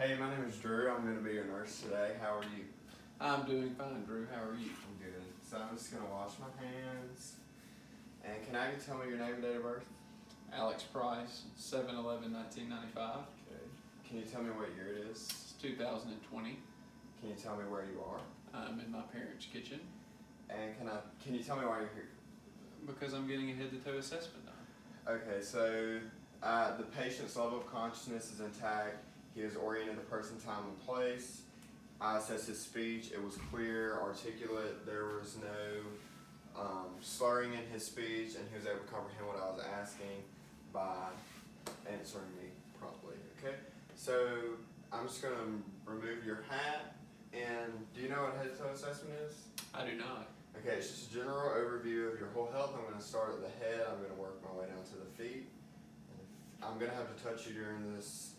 Hey, my name is Drew. I'm going to be your nurse today. How are you? I'm doing fine, Drew. How are you? I'm good. So I'm just going to wash my hands. And can I tell me your name and date of birth? Alex Price, 7/11/1995. Okay. Can you tell me what year it is? It's 2020. Can you tell me where you are? I'm in my parents' kitchen And can you tell me why you're here? because I'm getting a head-to-toe assessment done. Okay, so the patient's level of consciousness is intact. He has oriented the person, time, and place. I assessed his speech. It was clear, articulate. There was no slurring in his speech, and he was able to comprehend what I was asking by answering me promptly. Okay, so I'm just going to remove your hat. And do you know what head-to-toe assessment is? I do not. Okay, it's just a general overview of your whole health. I'm going to start at the head. I'm going to work my way down to the feet. I'm going to have to touch you during this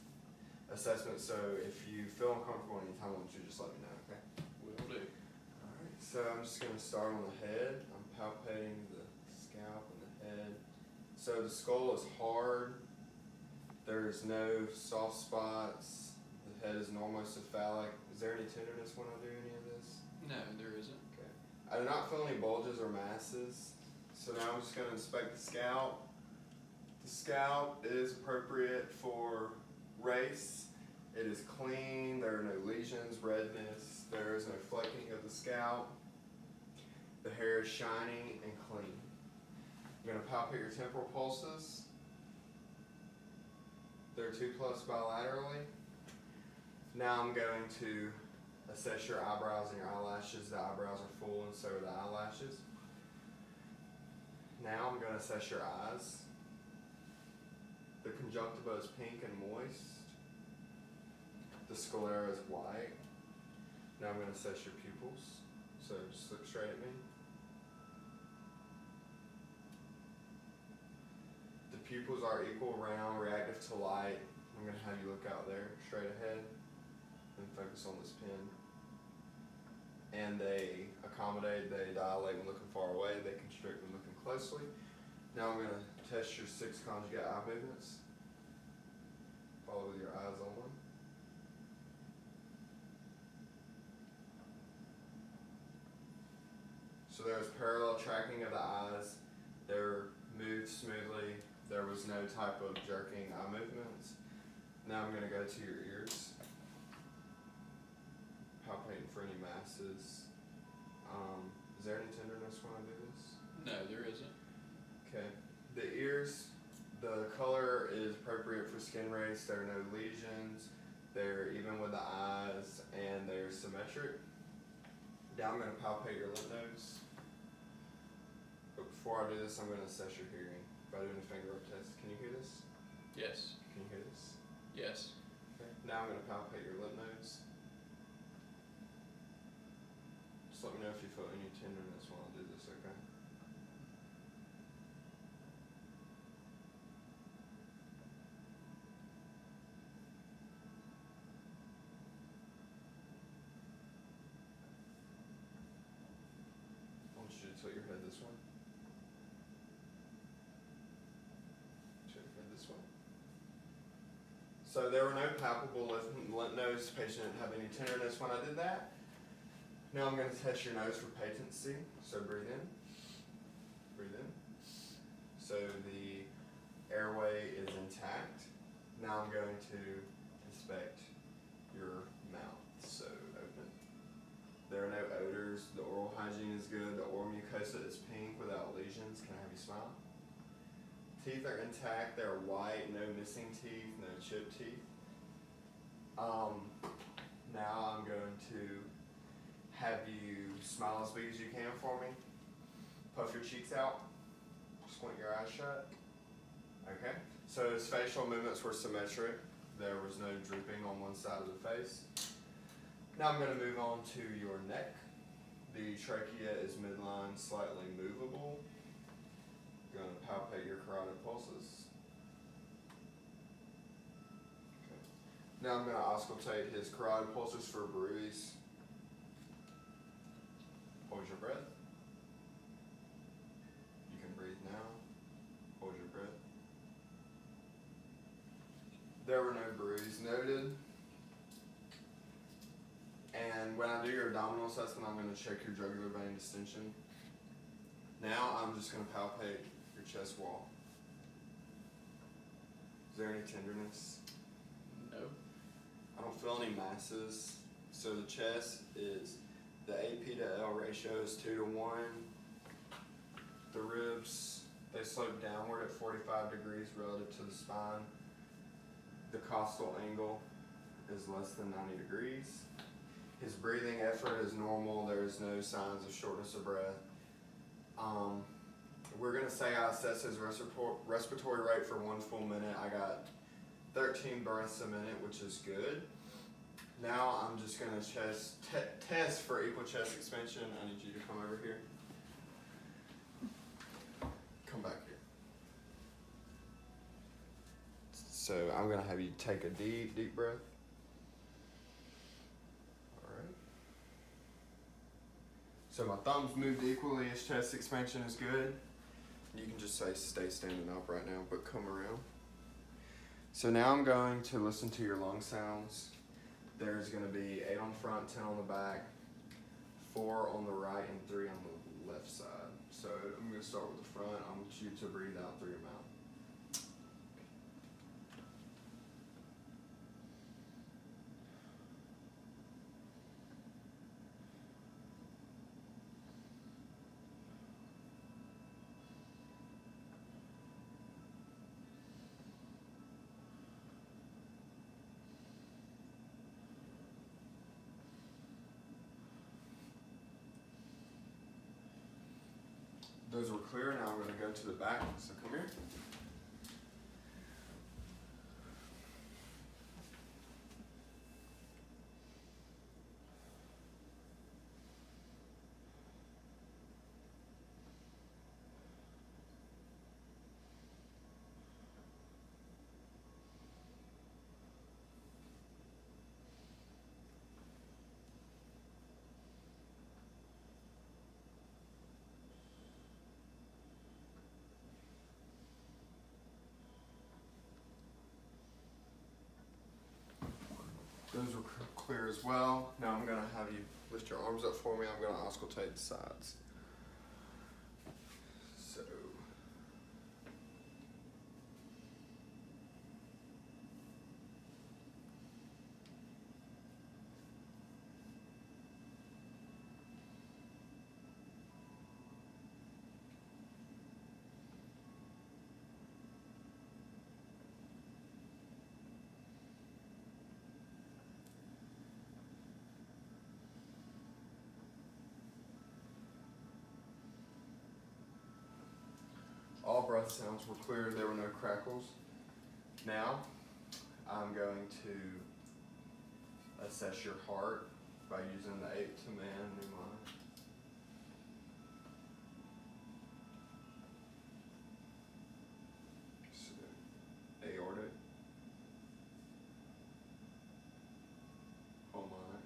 assessment, so if you feel uncomfortable anytime, why don't you just let me know, okay? Will do. Alright, so I'm just going to start on the head. I'm palpating the scalp and the head. So the skull is hard. There's no soft spots. The head is normal cephalic. Is there any tenderness when I do any of this? No, there isn't. Okay. I do not feel any bulges or masses. So now I'm just going to inspect the scalp. The scalp is appropriate for race. It is clean. There are no lesions, redness. There is no flaking of the scalp. The hair is shiny and clean. I'm going to palpate your temporal pulses. They're 2+ bilaterally. Now I'm going to assess your eyebrows and your eyelashes. The eyebrows are full and so are the eyelashes. Now I'm going to assess your eyes. The conjunctiva is pink and moist. The sclera is white. Now I'm going to assess your pupils. So just look straight at me. The pupils are equal, round, reactive to light. I'm going to have you look out there, straight ahead, and focus on this pin. And they accommodate, they dilate when looking far away, they constrict when looking closely. Now I'm going to test your 6 conjugate eye movements. Follow with your eyes on them. So there was parallel tracking of the eyes. They were moved smoothly. There was no type of jerking eye movements. Now I'm going to go to your ears. Palpating for any masses. Is there any tenderness when I do this? No, there isn't. Okay. The ears, the color is appropriate for skin race. There are no lesions. They're even with the eyes, and they're symmetric. Now I'm going to palpate your lip nodes. But before I do this, I'm going to assess your hearing by doing a finger up test. Can you hear this? Yes. Can you hear this? Yes. Okay. Now I'm going to palpate your lip nodes. Just let me know if you feel any tenderness while I do this, okay? I want you to tilt your head this way. Tilt your head this way. So there were no palpable lymph nodes. The patient didn't have any tenderness when I did that. Now I'm going to test your nose for patency. So breathe in. Breathe in. So the airway is intact. Now I'm going to inspect your mouth. So open. There are no odors. The oral hygiene is good. The oral mucosa is pink without lesions. Can I have you smile? Teeth are intact. They're white. No missing teeth. No chipped teeth. Now I'm going to have you smile as big as you can for me. Puff your cheeks out. Squint your eyes shut. Okay. So his facial movements were symmetric. There was no drooping on one side of the face. Now I'm going to move on to your neck. The trachea is midline, slightly movable. I'm going to palpate your carotid pulses. Okay. Now I'm going to auscultate his carotid pulses for a bruise. Hold your breath. You can breathe now. Hold your breath. There were no bruises noted. And when I do your abdominal assessment, I'm going to check your jugular vein distension. Now I'm just going to palpate your chest wall. Is there any tenderness? No. I don't feel any masses. So the chest is, the AP to L ratio is 2 to 1. The ribs, they slope downward at 45 degrees relative to the spine. The costal angle is less than 90 degrees. His breathing effort is normal. There's no signs of shortness of breath. We're gonna say I assess his respiratory rate for 1 full minute. I got 13 breaths a minute, which is good. Now I'm just gonna test for equal chest expansion. I need you to come over here. Come back here. So I'm gonna have you take a deep breath. So my thumbs moved equally, his chest expansion is good. You can just say stay standing up right now, but come around. So now I'm going to listen to your lung sounds. There's gonna be 8 on the front, 10 on the back, 4 on the right, and 3 on the left side. So I'm gonna start with the front. I want you to breathe out through your mouth. Those were clear. Now I'm going to go to the back. So come here. Those were clear as well. Now I'm going to have you lift your arms up for me. I'm going to auscultate the sides. So. All breath sounds were clear, there were no crackles. Now, I'm going to assess your heart by using the 8 to man pneumometer. So, aortic, pulmonic,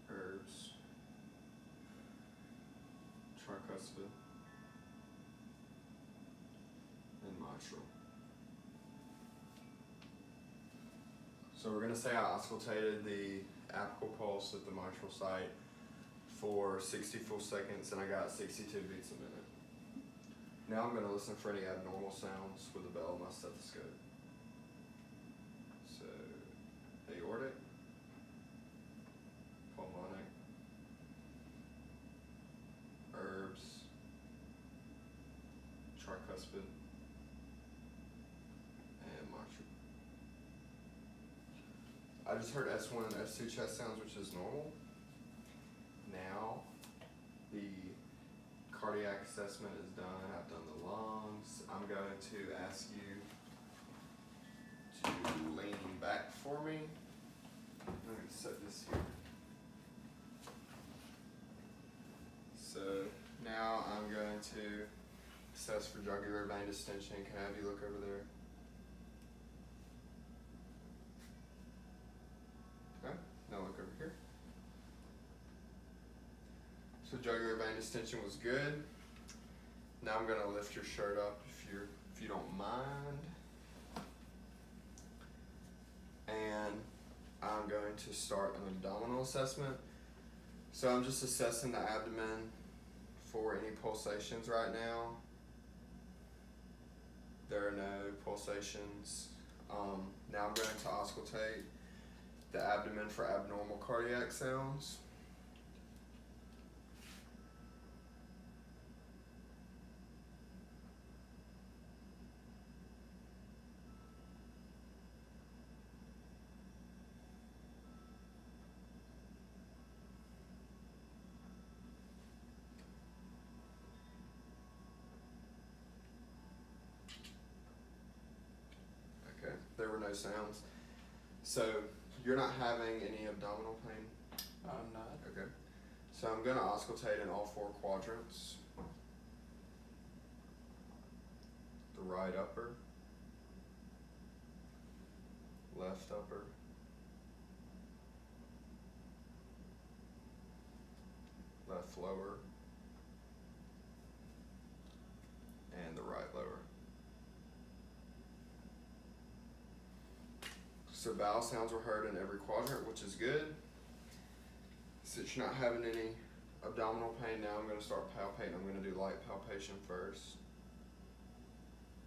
herbs, tricuspid, and mitral. So we're going to say I auscultated the apical pulse at the mitral site for 60 full seconds and I got 62 beats a minute. Now I'm going to listen for any abnormal sounds with the bell of my stethoscope. So aortic, pulmonic, herbs, tricuspid, and mitral. I just heard S1 and S2 chest sounds, which is normal. Now, the cardiac assessment is done. I've done the lungs. I'm going to ask you to lean back for me. I'm going to set this here. So now I'm going to assess for jugular vein distension. Can I have you look over there? Okay, now look over here. So jugular vein distension was good. Now I'm gonna lift your shirt up if you don't mind. And going to start an abdominal assessment. So I'm just assessing the abdomen for any pulsations right now. There are no pulsations. Now I'm going to auscultate the abdomen for abnormal cardiac sounds. Okay, there were no sounds. So you're not having any abdominal pain? I'm not. Okay. So I'm going to auscultate in all 4 quadrants. The right upper, left upper, left lower, and the right lower. So bowel sounds were heard in every quadrant, which is good. Since you're not having any abdominal pain now, I'm going to start palpating. I'm going to do light palpation first.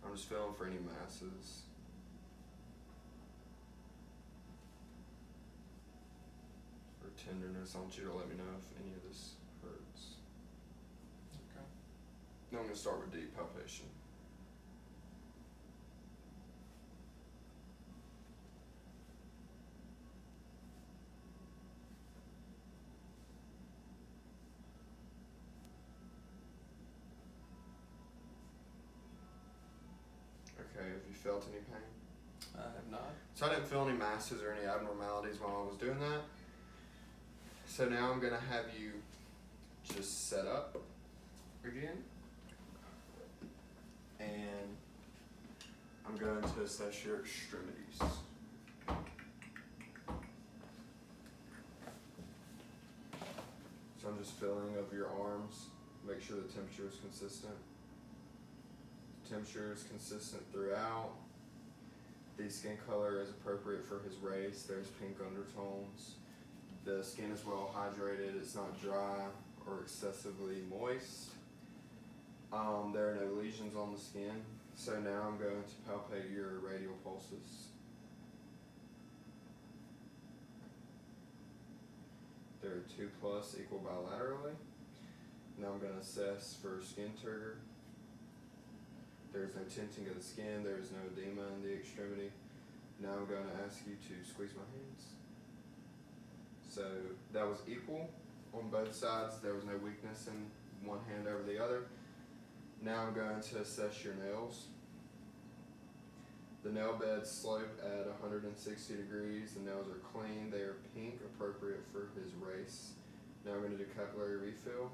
I'm just feeling for any masses. Or tenderness. I want you to let me know if any of this hurts. Okay. Now I'm going to start with deep palpation. Okay, have you felt any pain? I have not. So I didn't feel any masses or any abnormalities while I was doing that. So now I'm going to have you just set up again. And I'm going to assess your extremities. So I'm just feeling of your arms, make sure the temperature is consistent. Temperature is consistent throughout. The skin color is appropriate for his race. There's pink undertones. The skin is well hydrated. It's not dry or excessively moist. There are no lesions on the skin. So now I'm going to palpate your radial pulses. There are 2+ equal bilaterally. Now I'm going to assess for skin turgor. There's no tinting of the skin, there's no edema in the extremity. Now I'm going to ask you to squeeze my hands. So that was equal on both sides. There was no weakness in one hand over the other. Now I'm going to assess your nails. The nail beds slope at 160 degrees. The nails are clean. They are pink, appropriate for his race. Now I'm going to do capillary refill.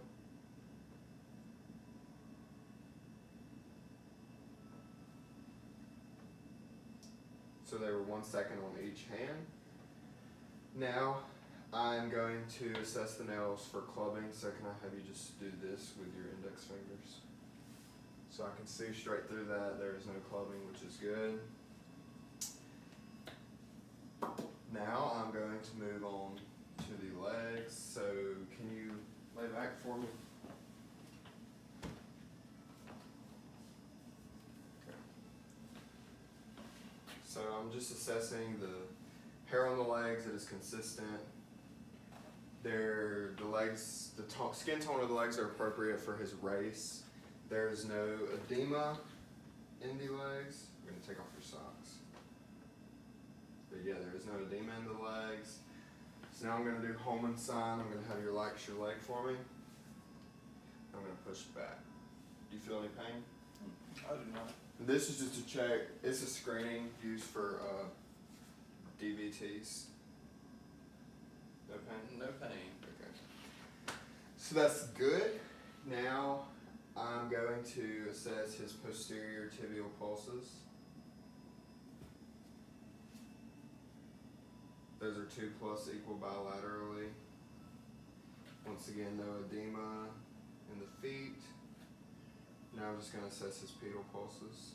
So they were 1 second on each hand. Now I'm going to assess the nails for clubbing. So can I have you just do this with your index fingers? So I can see straight through that. There is no clubbing, which is good. Now I'm going to move on to the legs. So can you lay back for me? Okay. So I'm just assessing the hair on the legs. It is consistent. The skin tone of the legs are appropriate for his race. There is no edema in the legs. I'm going to take off your socks. But yeah, there is no edema in the legs. So now I'm going to do Holman sign. I'm going to have you relax your leg for me. I'm going to push back. Do you feel any pain? I do not. This is just to check. It's a screening used for DVTs. No pain? No pain. Okay. So that's good. Now I'm going to assess his posterior tibial pulses. Those are 2+ equal bilaterally. Once again, no edema in the feet. Now I'm just going to assess his pedal pulses.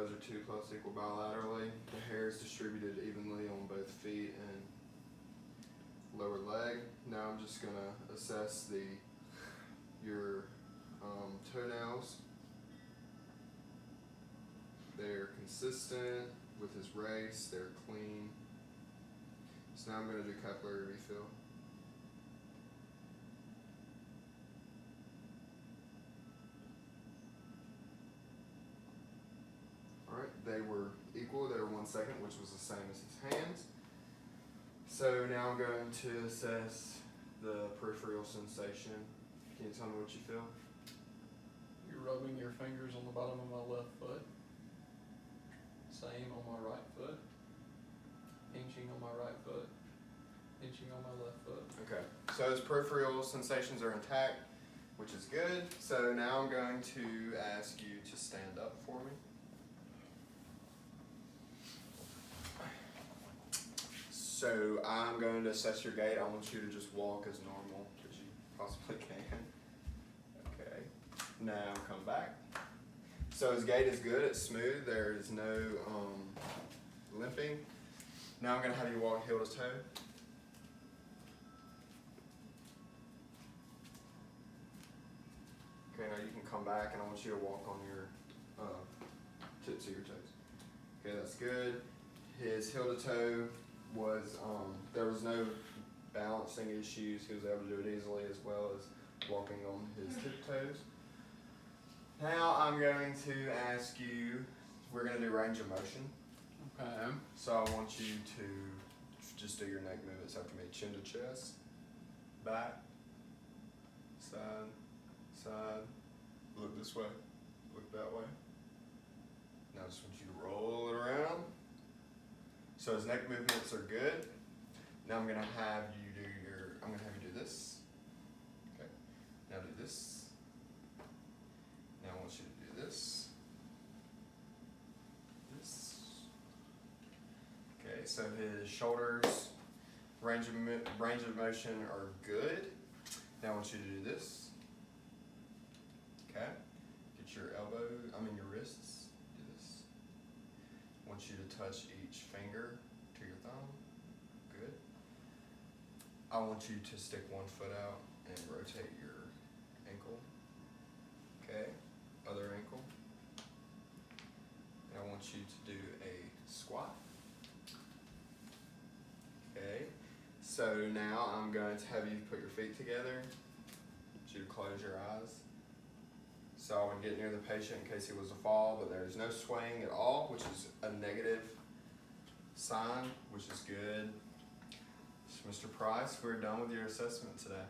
toes are 2 plus equal bilaterally. The hair is distributed evenly on both feet and lower leg. Now I'm just gonna assess your toenails. They're consistent with his race, they're clean. So now I'm gonna do capillary refill. Alright, they were equal, they were 1 second, which was the same as his hands. So now I'm going to assess the peripheral sensation. Can you tell me what you feel? You're rubbing your fingers on the bottom of my left foot. Same on my right foot. Pinching on my right foot. Pinching on my left foot. Okay, so his peripheral sensations are intact, which is good. So now I'm going to ask you to stand up for me. So I'm going to assess your gait. I want you to just walk as normal as you possibly can. Okay, now come back. So his gait is good, it's smooth, there is no limping. Now I'm going to have you walk heel to toe. Okay, now you can come back and I want you to walk on your tips of your toes. Okay, that's good. His heel to toe was, there was no balancing issues. He was able to do it easily as well as walking on his tiptoes. Now I'm going to ask you, we're going to do range of motion. Okay. So I want you to just do your neck movements after me. Chin to chest, back, side, side, look this way, look that way. Now I just want you to roll it around. So his neck movements are good. Now I'm gonna have you do this. Okay. Now do this. Now I want you to do this. This. Okay, so his shoulders, range of motion are good. Now I want you to do this. Okay. Get your your wrists. Do this. I want you to touch each finger to your thumb. Good. I want you to stick one foot out and rotate your ankle. Okay. Other ankle. And I want you to do a squat. Okay. So now I'm going to have you put your feet together. I want you to close your eyes. So I would get near the patient in case he was to fall, but there's no swaying at all, which is a negative sign, which is good. So Mr. Price, we're done with your assessment today.